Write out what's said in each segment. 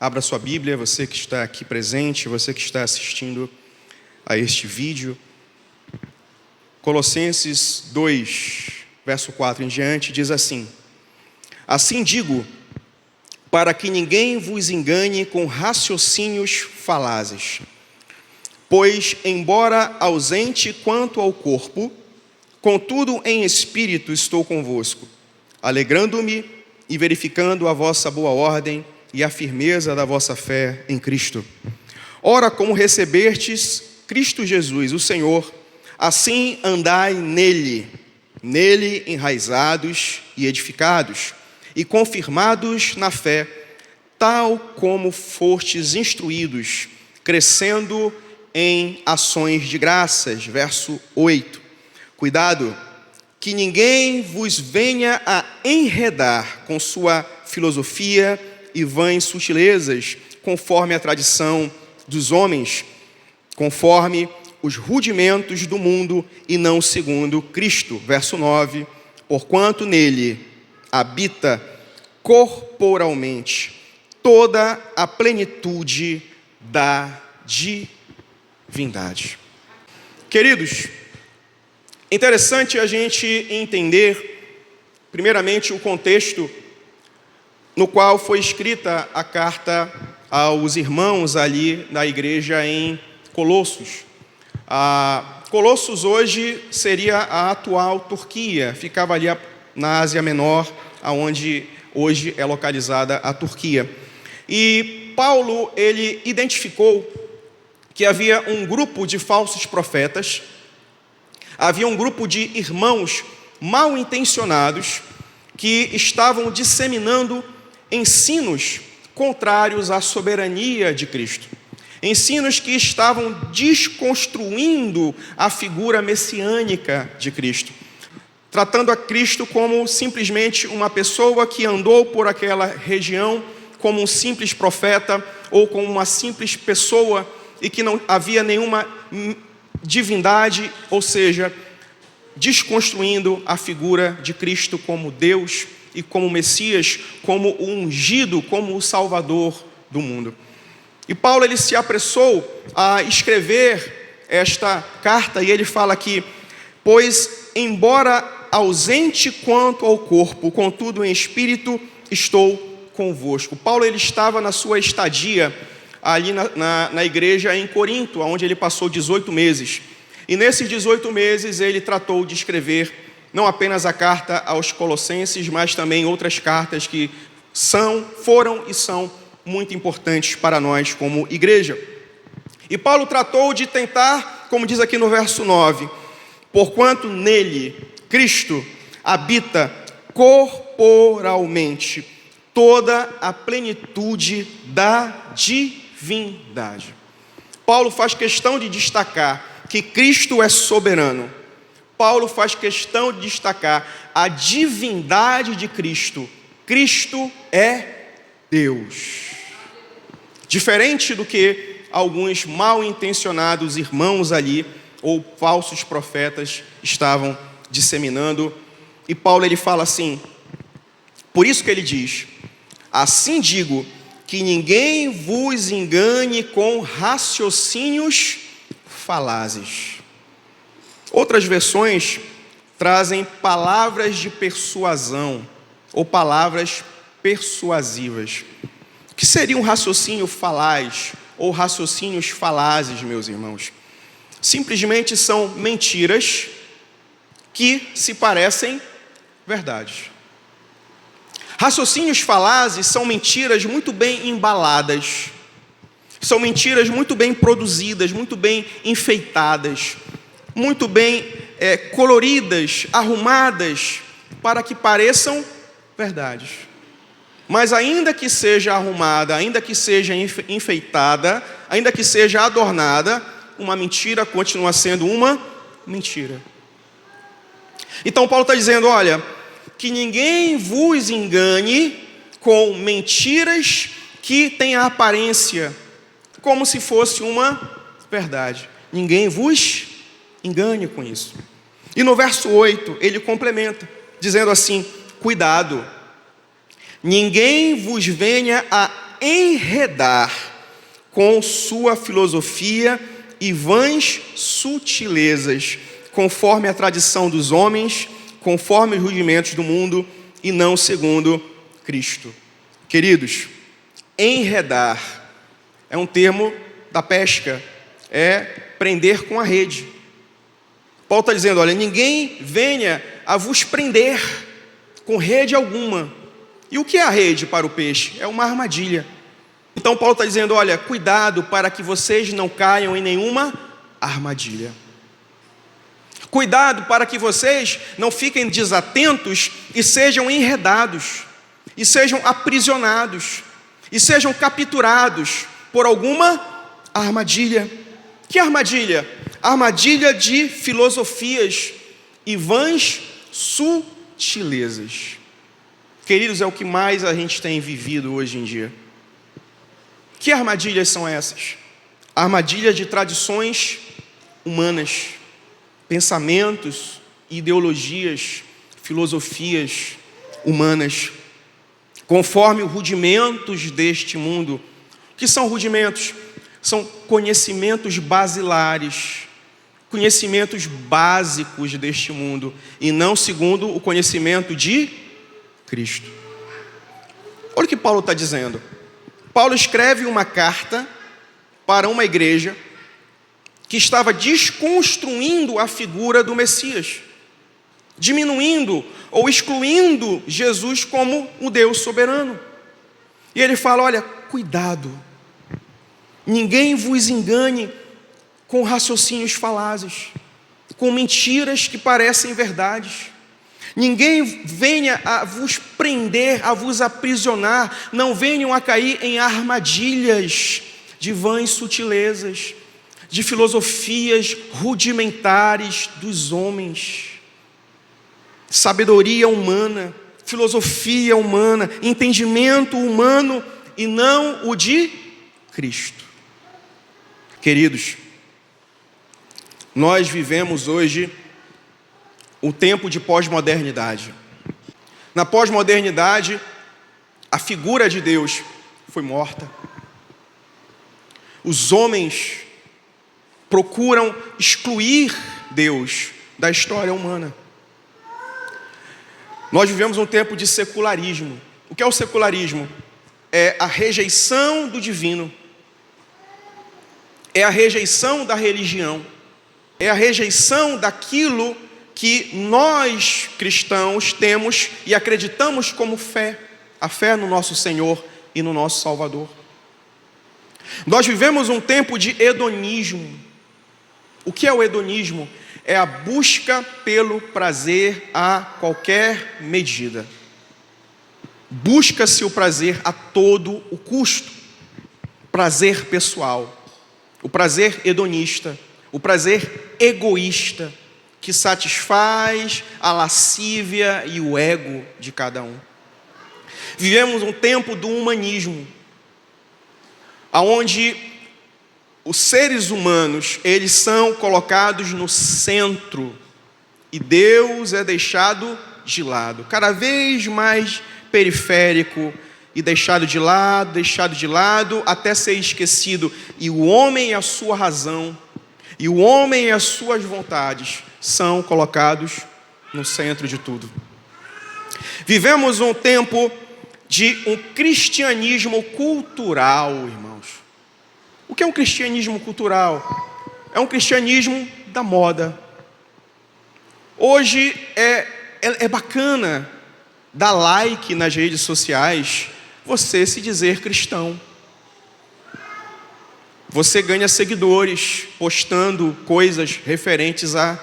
Abra sua Bíblia, você que está aqui presente, você que está assistindo a este vídeo. Colossenses 2, verso 4 em diante, diz assim: Assim digo, para que ninguém vos engane com raciocínios falazes. Pois, embora ausente quanto ao corpo, contudo em espírito estou convosco, alegrando-me e verificando a vossa boa ordem e a firmeza da vossa fé em Cristo. Ora, como recebestes Cristo Jesus, o Senhor, assim andai nele enraizados e edificados, e confirmados na fé, tal como fostes instruídos, crescendo em ações de graças. Verso 8. Cuidado, que ninguém vos venha a enredar com sua filosofia e vãs sutilezas, conforme a tradição dos homens, conforme os rudimentos do mundo e não segundo Cristo. Verso 9. Porquanto nele habita corporalmente toda a plenitude da divindade. Queridos, interessante a gente entender, primeiramente, o contexto no qual foi escrita a carta aos irmãos ali na igreja em Colossos. Colossos hoje seria a atual Turquia, ficava ali na Ásia Menor, onde hoje é localizada a Turquia. E Paulo, ele identificou que havia um grupo de falsos profetas, havia um grupo de irmãos mal intencionados que estavam disseminando ensinos contrários à soberania de Cristo. Ensinos que estavam desconstruindo a figura messiânica de Cristo, tratando a Cristo como simplesmente uma pessoa que andou por aquela região como um simples profeta ou como uma simples pessoa e que não havia nenhuma divindade, ou seja, desconstruindo a figura de Cristo como Deus e como Messias, como o ungido, como o Salvador do mundo. E Paulo, ele se apressou a escrever esta carta e ele fala aqui: pois, embora ausente quanto ao corpo, contudo em espírito estou convosco. Paulo, ele estava na sua estadia ali na igreja em Corinto, onde ele passou 18 meses. E nesses 18 meses ele tratou de escrever não apenas a carta aos Colossenses, mas também outras cartas que foram e são muito importantes para nós como igreja. E Paulo tratou de tentar, como diz aqui no verso 9, porquanto nele, Cristo, habita corporalmente toda a plenitude da divindade. Paulo faz questão de destacar que Cristo é soberano. Paulo faz questão de destacar a divindade de Cristo. Cristo é Deus. Diferente do que alguns mal intencionados irmãos ali, ou falsos profetas, estavam disseminando. E Paulo, ele fala assim, por isso que ele diz: assim digo, que ninguém vos engane com raciocínios falazes. Outras versões trazem palavras de persuasão ou palavras persuasivas. O que seria um raciocínio falaz ou raciocínios falazes, meus irmãos? Simplesmente são mentiras que se parecem verdades. Raciocínios falazes são mentiras muito bem embaladas, são mentiras muito bem produzidas, muito bem enfeitadas, muito bem coloridas, arrumadas, para que pareçam verdades. Mas ainda que seja arrumada, ainda que seja enfeitada, ainda que seja adornada, uma mentira continua sendo uma mentira. Então Paulo está dizendo, olha, que ninguém vos engane com mentiras que têm a aparência como se fosse uma verdade. Ninguém vos engane com isso. E no verso 8, ele complementa, dizendo assim, cuidado, ninguém vos venha a enredar com sua filosofia e vãs sutilezas, conforme a tradição dos homens, conforme os rudimentos do mundo, e não segundo Cristo. Queridos, enredar é um termo da pesca, é prender com a rede. Paulo está dizendo, olha, ninguém venha a vos prender com rede alguma. E o que é a rede para o peixe? É uma armadilha. Então Paulo está dizendo, olha, cuidado para que vocês não caiam em nenhuma armadilha. Cuidado para que vocês não fiquem desatentos e sejam enredados, e sejam aprisionados, e sejam capturados por alguma armadilha. Que armadilha? Armadilha de filosofias e vãs sutilezas. Queridos, é o que mais a gente tem vivido hoje em dia. Que armadilhas são essas? Armadilhas de tradições humanas, pensamentos, ideologias, filosofias humanas, conforme os rudimentos deste mundo. O que são rudimentos? São conhecimentos basilares, conhecimentos básicos deste mundo, e não segundo o conhecimento de Cristo. Olha o que Paulo está dizendo. Paulo escreve uma carta para uma igreja que estava desconstruindo a figura do Messias, diminuindo ou excluindo Jesus como um Deus soberano. E ele fala, olha, cuidado, ninguém vos engane com raciocínios falazes, com mentiras que parecem verdades. Ninguém venha a vos prender, a vos aprisionar, não venham a cair em armadilhas de vãs sutilezas, de filosofias rudimentares dos homens. Sabedoria humana, filosofia humana, entendimento humano e não o de Cristo. Queridos, nós vivemos hoje um tempo de pós-modernidade. Na pós-modernidade, a figura de Deus foi morta. Os homens procuram excluir Deus da história humana. Nós vivemos um tempo de secularismo. O que é o secularismo? É a rejeição do divino. É a rejeição da religião. É a rejeição daquilo que nós cristãos temos e acreditamos como fé, a fé no nosso Senhor e no nosso Salvador. Nós vivemos um tempo de hedonismo. O que é o hedonismo? É a busca pelo prazer a qualquer medida. Busca-se o prazer a todo o custo. Prazer pessoal, o prazer hedonista, o prazer egoísta, que satisfaz a lascívia e o ego de cada um. Vivemos um tempo do humanismo, onde os seres humanos, eles são colocados no centro e Deus é deixado de lado, cada vez mais periférico e deixado de lado, até ser esquecido. E o homem e a sua razão, e o homem e as suas vontades são colocados no centro de tudo. Vivemos um tempo de um cristianismo cultural, irmãos. O que é um cristianismo cultural? É um cristianismo da moda. Hoje é bacana dar like nas redes sociais, você se dizer cristão. Você ganha seguidores postando coisas referentes à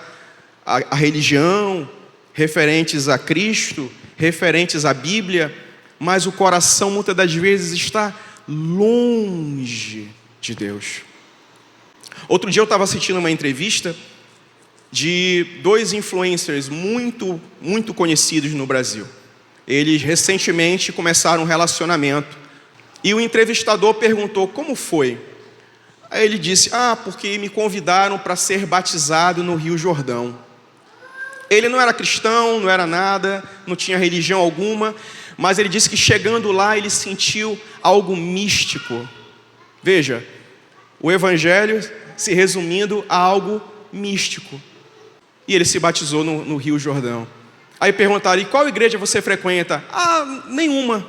religião, referentes a Cristo, referentes à Bíblia, mas o coração muitas das vezes está longe de Deus. Outro dia eu estava assistindo uma entrevista de dois influencers muito conhecidos no Brasil. Eles recentemente começaram um relacionamento e o entrevistador perguntou como foi. Aí ele disse, porque me convidaram para ser batizado no Rio Jordão. Ele não era cristão, não era nada, não tinha religião alguma, Mas ele disse que chegando lá ele sentiu algo místico. Veja, o evangelho se resumindo a algo místico. E ele se batizou no Rio Jordão. Aí perguntaram: e qual igreja você frequenta? Ah, nenhuma.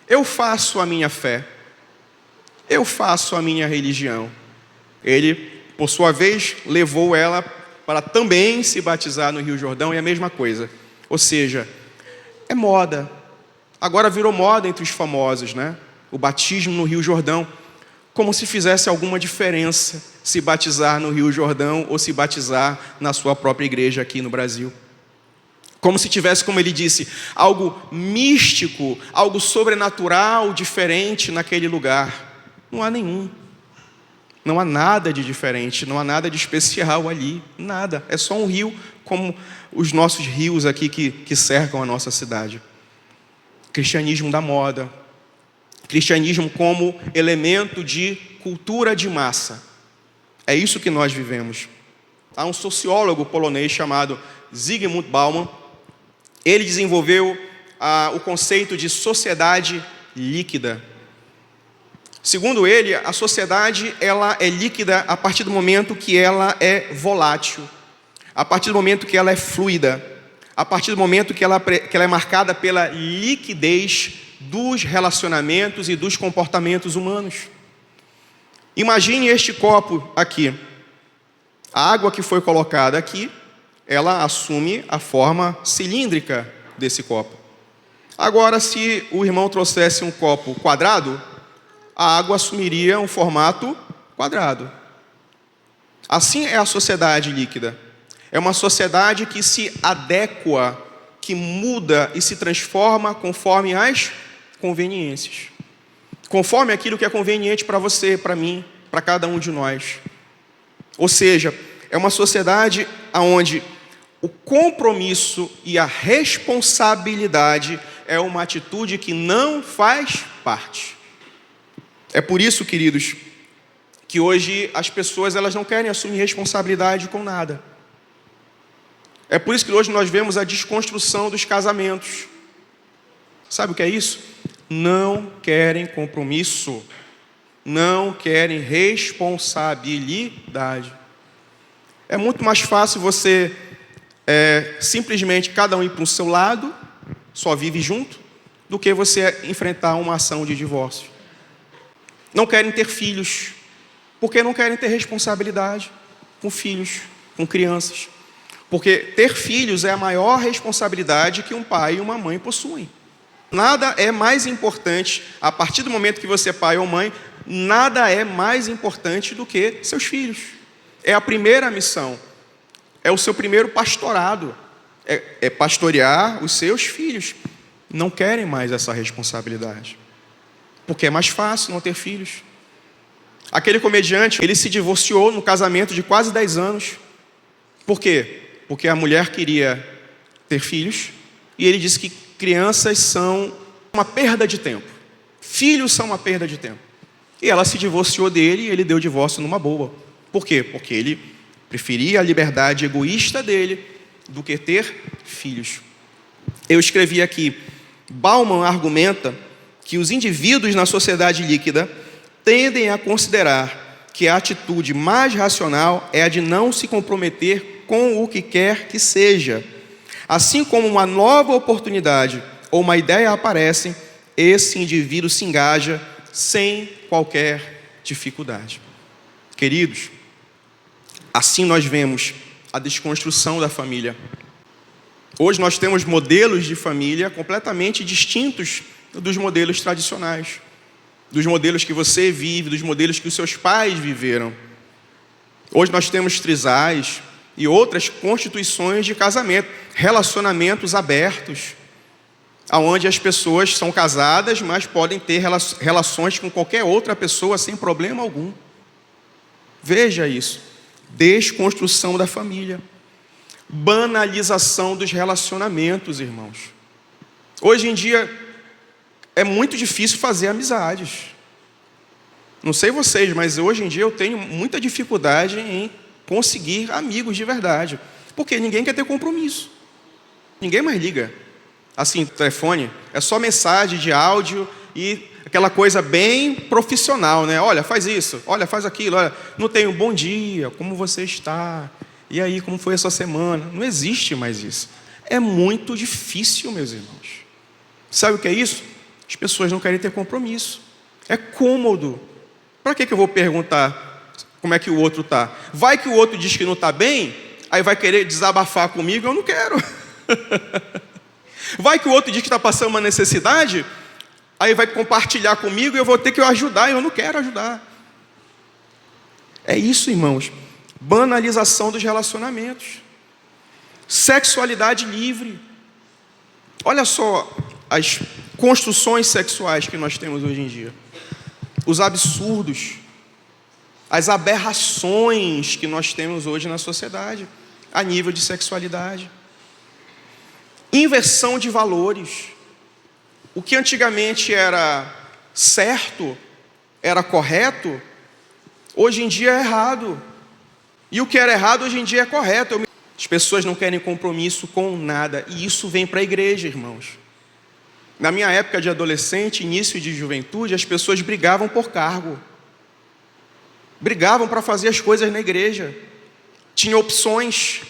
Eu faço a minha fé. Eu faço a minha religião. Ele, por sua vez, levou ela para também se batizar no Rio Jordão, e a mesma coisa. Ou seja, é moda. Agora virou moda entre os famosos, né? O batismo no Rio Jordão. Como se fizesse alguma diferença se batizar no Rio Jordão ou se batizar na sua própria igreja aqui no Brasil. Como se tivesse, como ele disse, algo místico, algo sobrenatural, diferente naquele lugar. Não há nenhum. Não há nada de diferente, não há nada de especial ali, nada. É só um rio como os nossos rios aqui que cercam a nossa cidade. Cristianismo da moda. Cristianismo como elemento de cultura de massa. É isso que nós vivemos. Há um sociólogo polonês chamado Zygmunt Bauman. Ele desenvolveu o conceito de sociedade líquida. Segundo ele, a sociedade ela é líquida a partir do momento que ela é volátil, a partir do momento que ela é fluida, a partir do momento que ela é marcada pela liquidez dos relacionamentos e dos comportamentos humanos. Imagine este copo aqui. A água que foi colocada aqui, ela assume a forma cilíndrica desse copo. Agora, se o irmão trouxesse um copo quadrado, a água assumiria um formato quadrado. Assim é a sociedade líquida. É uma sociedade que se adequa, que muda e se transforma conforme as conveniências. Conforme aquilo que é conveniente para você, para mim, para cada um de nós. Ou seja, é uma sociedade onde o compromisso e a responsabilidade é uma atitude que não faz parte. É por isso, queridos, que hoje as pessoas elas não querem assumir responsabilidade com nada. É por isso que hoje nós vemos a desconstrução dos casamentos. Sabe o que é isso? Não querem compromisso, não querem responsabilidade. É muito mais fácil você simplesmente cada um ir para o seu lado, só vive junto, do que você enfrentar uma ação de divórcio. Não querem ter filhos, porque não querem ter responsabilidade com filhos, com crianças. Porque ter filhos é a maior responsabilidade que um pai e uma mãe possuem. Nada é mais importante, a partir do momento que você é pai ou mãe, nada é mais importante do que seus filhos. É a primeira missão, é o seu primeiro pastorado, é pastorear os seus filhos. Não querem mais essa responsabilidade, porque é mais fácil não ter filhos. Aquele comediante, ele se divorciou no casamento de quase 10 anos. Por quê? Porque a mulher queria ter filhos, e ele disse que crianças são uma perda de tempo. Filhos são uma perda de tempo. E ela se divorciou dele e ele deu o divórcio numa boa. Por quê? Porque ele preferia a liberdade egoísta dele do que ter filhos. Eu escrevi aqui, Bauman argumenta que os indivíduos na sociedade líquida tendem a considerar que a atitude mais racional é a de não se comprometer com o que quer que seja. Assim como uma nova oportunidade ou uma ideia aparecem, esse indivíduo se engaja sem qualquer dificuldade. Queridos, assim nós vemos a desconstrução da família. Hoje nós temos modelos de família completamente distintos dos modelos tradicionais, dos modelos que você vive, dos modelos que os seus pais viveram. Hoje nós temos trisais e outras constituições de casamento, relacionamentos abertos, onde as pessoas são casadas, mas podem ter relações com qualquer outra pessoa sem problema algum. Veja isso. Desconstrução da família. Banalização dos relacionamentos, irmãos. Hoje em dia é muito difícil fazer amizades. Não sei vocês, mas hoje em dia eu tenho muita dificuldade em conseguir amigos de verdade. Porque ninguém quer ter compromisso. Ninguém mais liga. assim, telefone, é só mensagem de áudio e aquela coisa bem profissional, né? Olha, faz isso, olha, faz aquilo, olha, não tem um bom dia, como você está? E aí, como foi a sua semana? Não existe mais isso. É muito difícil, meus irmãos. Sabe o que é isso? As pessoas não querem ter compromisso. É cômodo. Para que eu vou perguntar como é que o outro está? Vai que o outro diz que não está bem, aí vai querer desabafar comigo, eu não quero. Vai que o outro diz que está passando uma necessidade, aí vai compartilhar comigo e eu vou ter que ajudar, e eu não quero ajudar. É isso, irmãos. Banalização dos relacionamentos. Sexualidade livre. Olha só as construções sexuais que nós temos hoje em dia. Os absurdos, as aberrações que nós temos hoje na sociedade, a nível de sexualidade. Inversão de valores. O que antigamente era certo, era correto, hoje em dia é errado. E o que era errado, hoje em dia é correto. As pessoas não querem compromisso com nada. E isso vem para a igreja, irmãos. Na minha época de adolescente, início de juventude, as pessoas brigavam por cargo. Brigavam para fazer as coisas na igreja. Tinha opções.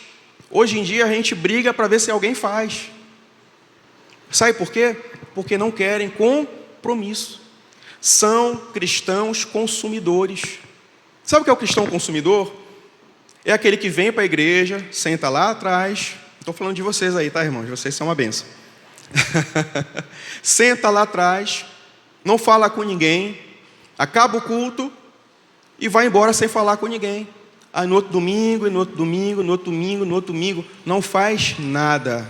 Hoje em dia a gente briga para ver se alguém faz. Sabe por quê? Porque não querem compromisso. São cristãos consumidores. Sabe o que é o cristão consumidor? É aquele que vem para a igreja, senta lá atrás. Estou falando de vocês aí, tá, irmãos? Vocês são uma bênção. Senta lá atrás, não fala com ninguém, acaba o culto e vai embora sem falar com ninguém. Aí no outro domingo, e no outro domingo, no outro domingo, no outro domingo, não faz nada.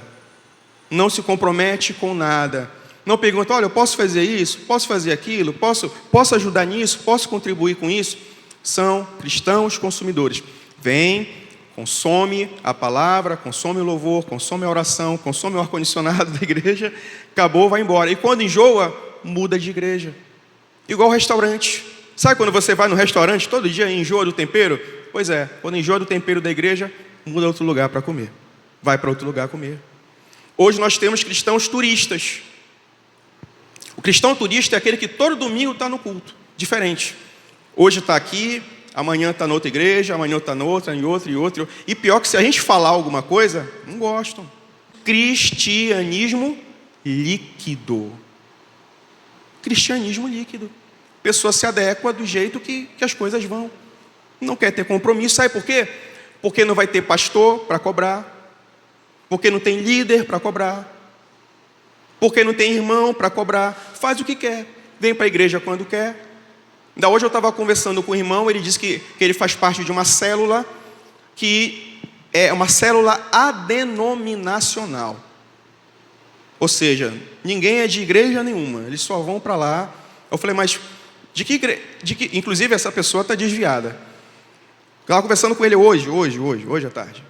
Não se compromete com nada. Não pergunta, olha, eu posso fazer isso? Posso fazer aquilo? Posso ajudar nisso? Posso contribuir com isso? São cristãos consumidores. Vem, consome a palavra, consome o louvor, consome a oração, consome o ar-condicionado da igreja, acabou, vai embora. E quando enjoa, muda de igreja. Igual restaurante. Sabe quando você vai no restaurante, todo dia enjoa do tempero? Pois é, quando enjoa do tempero da igreja, muda a outro lugar para comer. Vai para outro lugar comer. Hoje nós temos cristãos turistas. O cristão turista é aquele que todo domingo está no culto, diferente. Hoje está aqui, amanhã está na outra igreja, amanhã está na outra, em outra, e outra. E pior que se a gente falar alguma coisa, não gostam. Cristianismo líquido. Cristianismo líquido. A pessoa se adequa do jeito que as coisas vão. Não quer ter compromisso. Sabe por quê? Porque não vai ter pastor para cobrar. Porque não tem líder para cobrar. Porque não tem irmão para cobrar. Faz o que quer. Vem para a igreja quando quer. Ainda hoje eu estava conversando com o irmão, ele disse que ele faz parte de uma célula que é uma célula adenominacional. Ou seja, ninguém é de igreja nenhuma, eles só vão para lá. Eu falei, mas de que igreja? Inclusive essa pessoa está desviada. Estava conversando com ele hoje à tarde.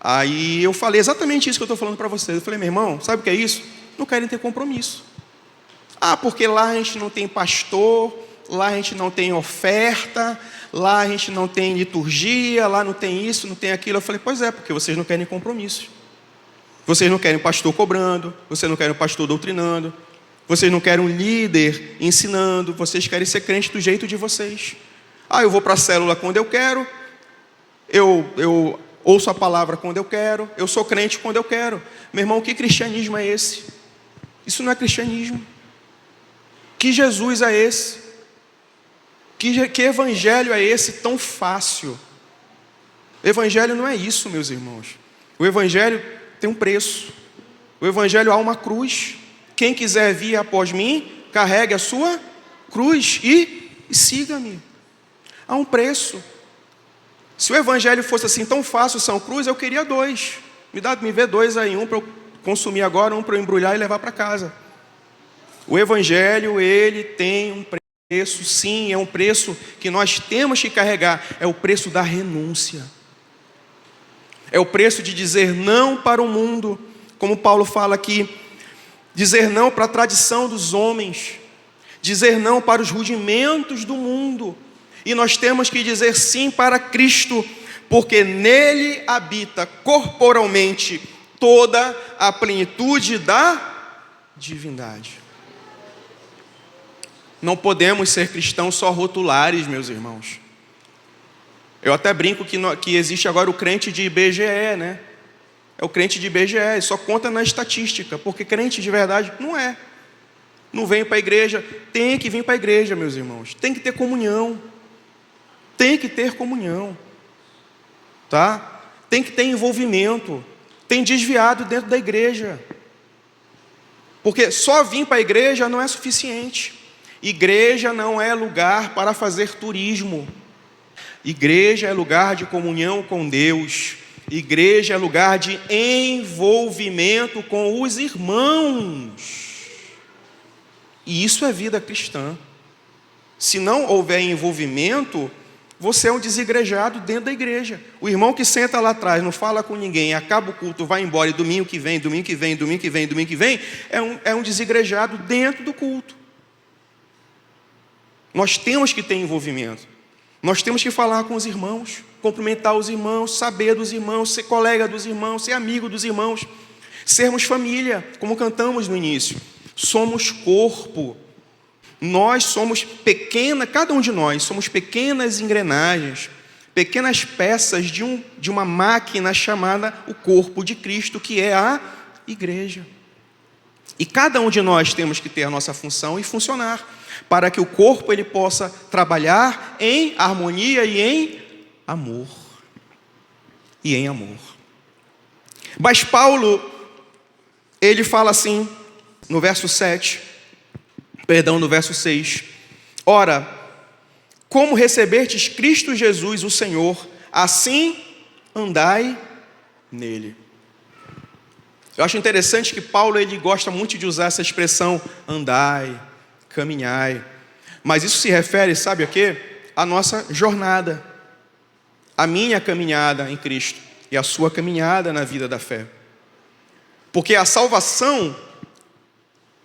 Aí eu falei exatamente isso que eu estou falando para vocês. Eu falei, meu irmão, sabe o que é isso? Não querem ter compromisso. Ah, porque lá a gente não tem pastor, lá a gente não tem oferta, lá a gente não tem liturgia, lá não tem isso, não tem aquilo. Eu falei, pois é, porque vocês não querem compromisso. Vocês não querem pastor cobrando, vocês não querem pastor doutrinando, vocês não querem um líder ensinando, vocês querem ser crente do jeito de vocês. Ah, eu vou para a célula quando eu quero, eu ouço a palavra quando eu quero, eu sou crente quando eu quero. Meu irmão, que cristianismo é esse? Isso não é cristianismo. Que Jesus é esse? Que evangelho é esse tão fácil? O evangelho não é isso, meus irmãos. O evangelho tem um preço. O evangelho há uma cruz. Quem quiser vir após mim, carregue a sua cruz e siga-me. Há um preço. Se o evangelho fosse assim tão fácil, São Cruz, eu queria 2. Me vê 2 aí, um para eu consumir agora, um para eu embrulhar e levar para casa. O evangelho, ele tem um preço, sim, é um preço que nós temos que carregar. É o preço da renúncia. É o preço de dizer não para o mundo, como Paulo fala aqui. Dizer não para a tradição dos homens. Dizer não para os rudimentos do mundo. E nós temos que dizer sim para Cristo, porque nele habita corporalmente toda a plenitude da divindade. Não podemos ser cristãos só rotulares, meus irmãos. Eu até brinco que existe agora o crente de IBGE, né? É o crente de IBGE, só conta na estatística, porque crente de verdade não é. Não vem para a igreja, tem que vir para a igreja, meus irmãos. Tem que ter comunhão. Tem que ter comunhão. Tá? Tem que ter envolvimento. Tem desviado dentro da igreja. Porque só vir para a igreja não é suficiente. Igreja não é lugar para fazer turismo. Igreja é lugar de comunhão com Deus. Igreja é lugar de envolvimento com os irmãos. E isso é vida cristã. Se não houver envolvimento, você é um desigrejado dentro da igreja. O irmão que senta lá atrás, não fala com ninguém, acaba o culto, vai embora, e domingo que vem, é um desigrejado dentro do culto. Nós temos que ter envolvimento. Nós temos que falar com os irmãos, cumprimentar os irmãos, saber dos irmãos, ser colega dos irmãos, ser amigo dos irmãos, sermos família, como cantamos no início. Somos corpo. Nós somos cada um de nós somos pequenas engrenagens, pequenas peças de uma máquina chamada o corpo de Cristo, que é a igreja. E cada um de nós temos que ter a nossa função e funcionar, para que o corpo ele possa trabalhar em harmonia e em amor. Mas Paulo, ele fala assim, no verso 6, ora, como recebestes Cristo Jesus, o Senhor, assim andai nele. Eu acho interessante que Paulo ele gosta muito de usar essa expressão andai, caminhai. Mas isso se refere, sabe a quê? A nossa jornada. A minha caminhada em Cristo e a sua caminhada na vida da fé. Porque a salvação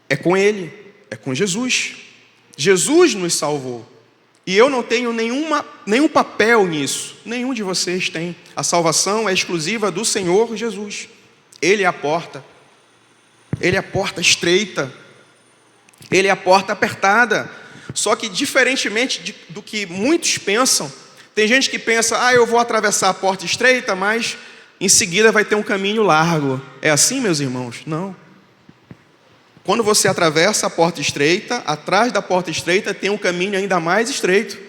é com Ele, é com Jesus. Jesus nos salvou. E eu não tenho nenhum papel nisso. Nenhum de vocês tem. A salvação é exclusiva do Senhor Jesus. Ele é a porta. Ele é a porta estreita. Ele é a porta apertada. Só que, diferentemente do que muitos pensam, tem gente que pensa, eu vou atravessar a porta estreita, mas em seguida vai ter um caminho largo. É assim, meus irmãos? Não. Quando você atravessa a porta estreita, atrás da porta estreita tem um caminho ainda mais estreito,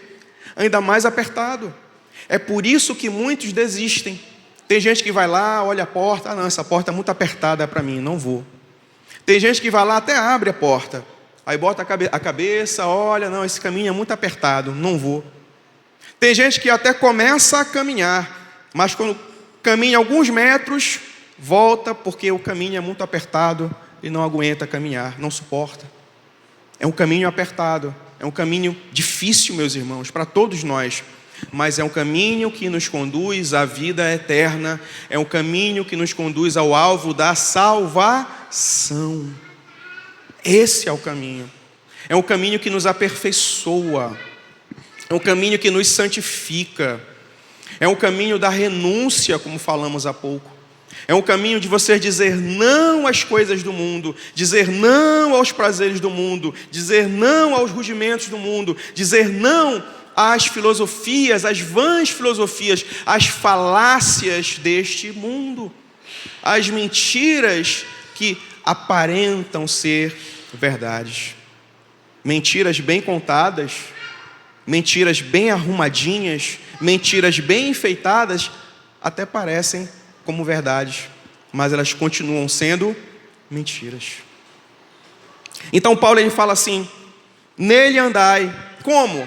ainda mais apertado. É por isso que muitos desistem. Tem gente que vai lá, olha a porta, não, essa porta é muito apertada para mim, não vou. Tem gente que vai lá, até abre a porta, aí bota a cabeça, olha, não, esse caminho é muito apertado, não vou. Tem gente que até começa a caminhar, mas quando caminha alguns metros, volta porque o caminho é muito apertado e não aguenta caminhar, não suporta. É um caminho apertado, é um caminho difícil, meus irmãos, para todos nós. Mas é um caminho que nos conduz à vida eterna, é um caminho que nos conduz ao alvo da salvação. Esse é o caminho. É um caminho que nos aperfeiçoa, é um caminho que nos santifica, é um caminho da renúncia, como falamos há pouco. É um caminho de você dizer não às coisas do mundo, dizer não aos prazeres do mundo, dizer não aos rudimentos do mundo, dizer não às filosofias, às vãs filosofias, às falácias deste mundo, às mentiras que aparentam ser verdades. Mentiras bem contadas, mentiras bem arrumadinhas, mentiras bem enfeitadas, até parecem como verdades, mas elas continuam sendo mentiras. Então Paulo ele fala assim, nele andai, como?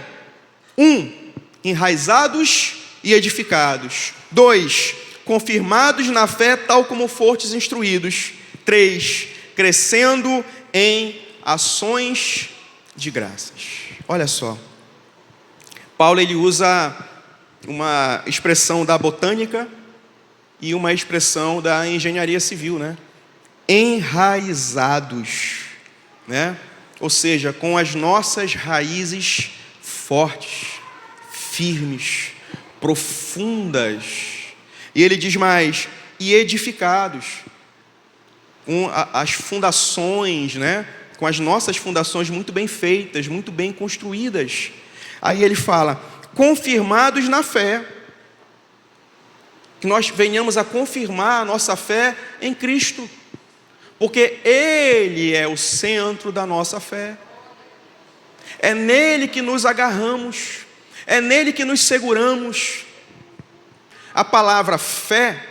1, enraizados e edificados. 2, confirmados na fé, tal como fortes instruídos. 3, crescendo em ações de graças. Olha só, Paulo ele usa uma expressão da botânica e uma expressão da engenharia civil, né? Enraizados, né? Ou seja, com as nossas raízes fortes, firmes, profundas. E ele diz mais, e edificados. com as fundações, né? Com as nossas fundações muito bem feitas, muito bem construídas. Aí ele fala, confirmados na fé, que nós venhamos a confirmar a nossa fé em Cristo, porque Ele é o centro da nossa fé, é nele que nos agarramos, é nele que nos seguramos. A palavra fé,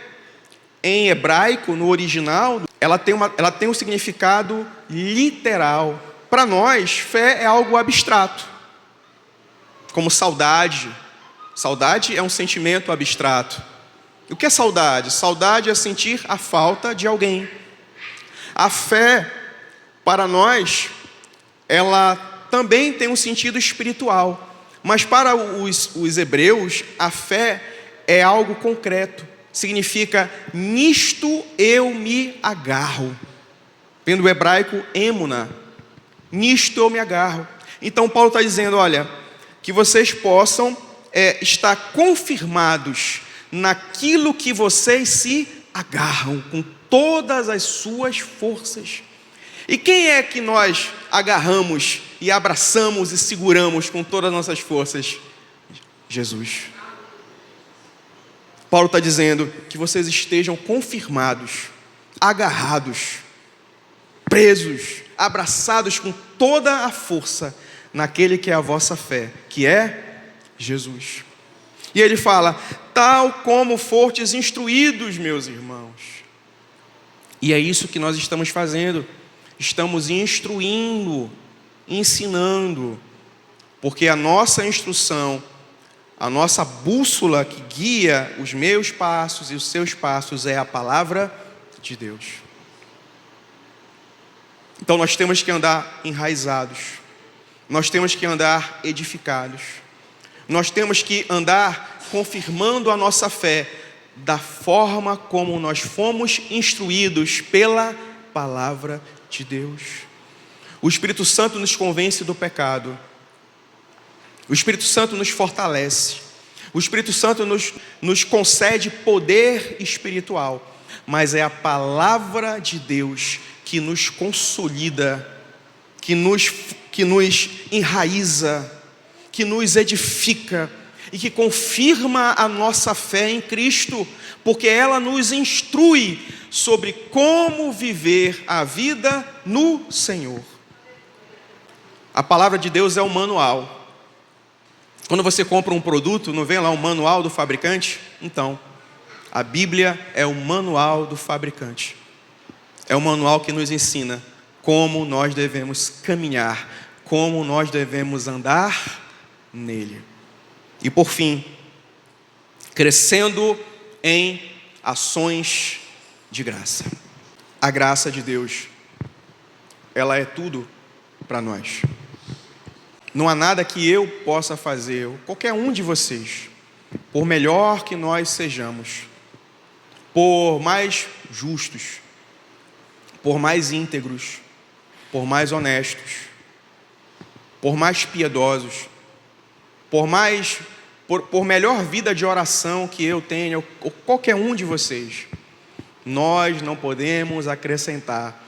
em hebraico, no original, ela tem um significado literal. Para nós, fé é algo abstrato, como saudade. Saudade é um sentimento abstrato. O que é saudade? Saudade é sentir a falta de alguém. A fé, para nós, ela também tem um sentido espiritual. Mas para os hebreus, a fé é algo concreto. Significa, nisto eu me agarro. Vem do hebraico, emuna. Nisto eu me agarro. Então Paulo está dizendo, olha, que vocês possam estar confirmados naquilo que vocês se agarram com todas as suas forças. E quem é que nós agarramos e abraçamos e seguramos com todas as nossas forças? Jesus. Paulo está dizendo que vocês estejam confirmados, agarrados, presos, abraçados com toda a força naquele que é a vossa fé, que é Jesus. E ele fala, tal como fortes instruídos, meus irmãos. E é isso que nós estamos fazendo. Estamos instruindo, ensinando, porque a nossa instrução, a nossa bússola que guia os meus passos e os seus passos é a palavra de Deus. Então nós temos que andar enraizados, nós temos que andar edificados, nós temos que andar confirmando a nossa fé da forma como nós fomos instruídos pela palavra de Deus. O Espírito Santo nos convence do pecado. O Espírito Santo nos fortalece. O Espírito Santo nos concede poder espiritual. Mas é a palavra de Deus que nos consolida, que nos enraiza, que nos edifica e que confirma a nossa fé em Cristo, porque ela nos instrui sobre como viver a vida no Senhor. A palavra de Deus é um manual. Quando você compra um produto, não vem lá um manual do fabricante? Então, a Bíblia é o manual do fabricante. É o manual que nos ensina como nós devemos caminhar, como nós devemos andar nele. E por fim, crescendo em ações de graça. A graça de Deus, ela é tudo para nós. Não há nada que eu possa fazer, ou qualquer um de vocês, por melhor que nós sejamos, por mais justos, por mais íntegros, por mais honestos, por mais piedosos, por melhor vida de oração que eu tenha, ou qualquer um de vocês, nós não podemos acrescentar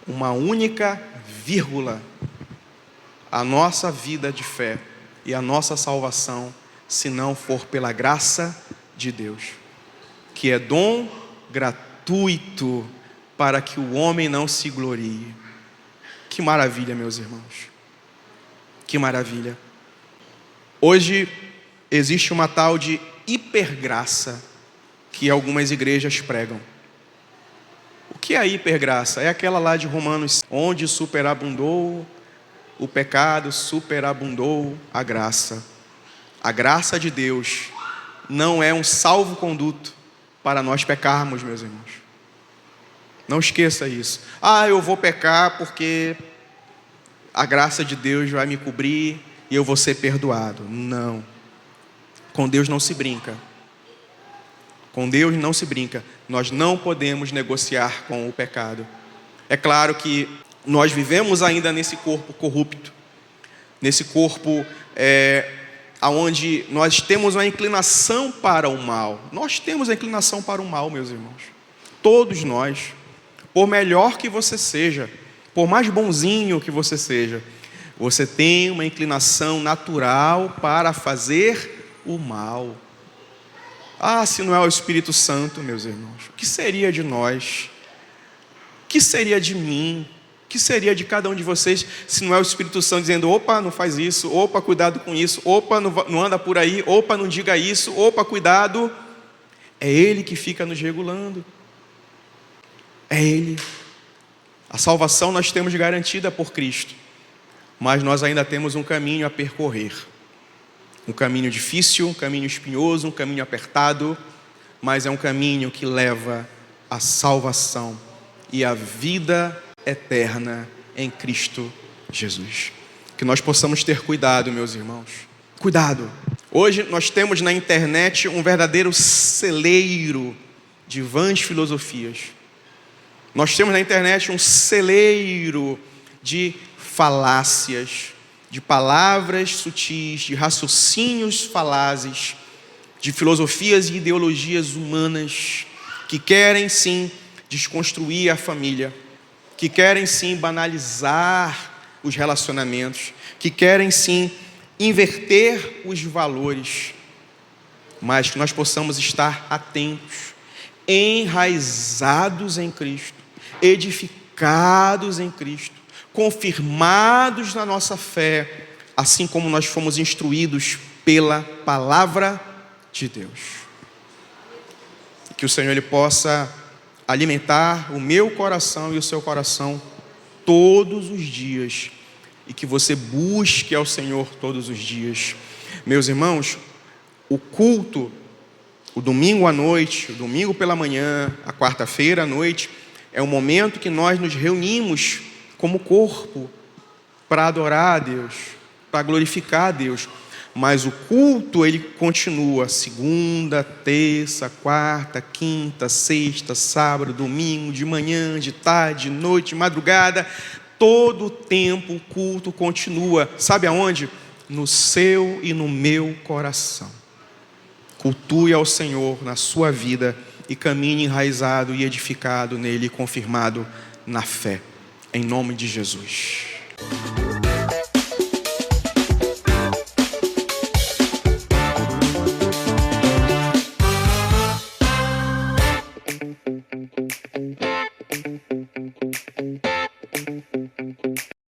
uma única vírgula à nossa vida de fé e à nossa salvação, se não for pela graça de Deus, que é dom gratuito para que o homem não se glorie. Que maravilha, meus irmãos. Que maravilha. Hoje existe uma tal de hipergraça que algumas igrejas pregam. O que é a hipergraça? É aquela lá de Romanos, onde superabundou o pecado, superabundou a graça. A graça de Deus não é um salvo-conduto para nós pecarmos, meus irmãos. Não esqueça isso. Eu vou pecar porque a graça de Deus vai me cobrir e eu vou ser perdoado. Não. Com Deus não se brinca. Com Deus não se brinca. Nós não podemos negociar com o pecado. É claro que nós vivemos ainda nesse corpo corrupto, nesse corpo onde nós temos uma inclinação para o mal. Nós temos a inclinação para o mal, meus irmãos. Todos nós. por melhor que você seja, por mais bonzinho que você seja, você tem uma inclinação natural para fazer o mal. Se não é o Espírito Santo, meus irmãos, o que seria de nós? O que seria de mim? O que seria de cada um de vocês se não é o Espírito Santo dizendo: opa, não faz isso, opa, cuidado com isso, opa, não anda por aí, opa, não diga isso, opa, cuidado. É Ele que fica nos regulando. É Ele. A salvação nós temos garantida por Cristo, mas nós ainda temos um caminho a percorrer. Um caminho difícil, um caminho espinhoso, um caminho apertado, mas é um caminho que leva à salvação e à vida eterna em Cristo Jesus. Que nós possamos ter cuidado, meus irmãos. Cuidado. Hoje nós temos na internet um verdadeiro celeiro de vãs filosofias. Nós temos na internet um celeiro de falácias, de palavras sutis, de raciocínios falazes, de filosofias e ideologias humanas que querem sim desconstruir a família, que querem sim banalizar os relacionamentos, que querem sim inverter os valores, mas que nós possamos estar atentos, enraizados em Cristo, edificados em Cristo, confirmados na nossa fé, assim como nós fomos instruídos pela palavra de Deus. Que o Senhor Ele possa alimentar o meu coração e o seu coração todos os dias, e que você busque ao Senhor todos os dias. Meus irmãos, o culto, o domingo à noite, o domingo pela manhã, a quarta-feira à noite, é o momento que nós nos reunimos como corpo para adorar a Deus, para glorificar a Deus. Mas o culto, ele continua segunda, terça, quarta, quinta, sexta, sábado, domingo, de manhã, de tarde, de noite, de madrugada. Todo o tempo o culto continua. Sabe aonde? No seu e no meu coração. Cultue ao Senhor na sua vida e caminhe enraizado e edificado nele, confirmado na fé. Em nome de Jesus.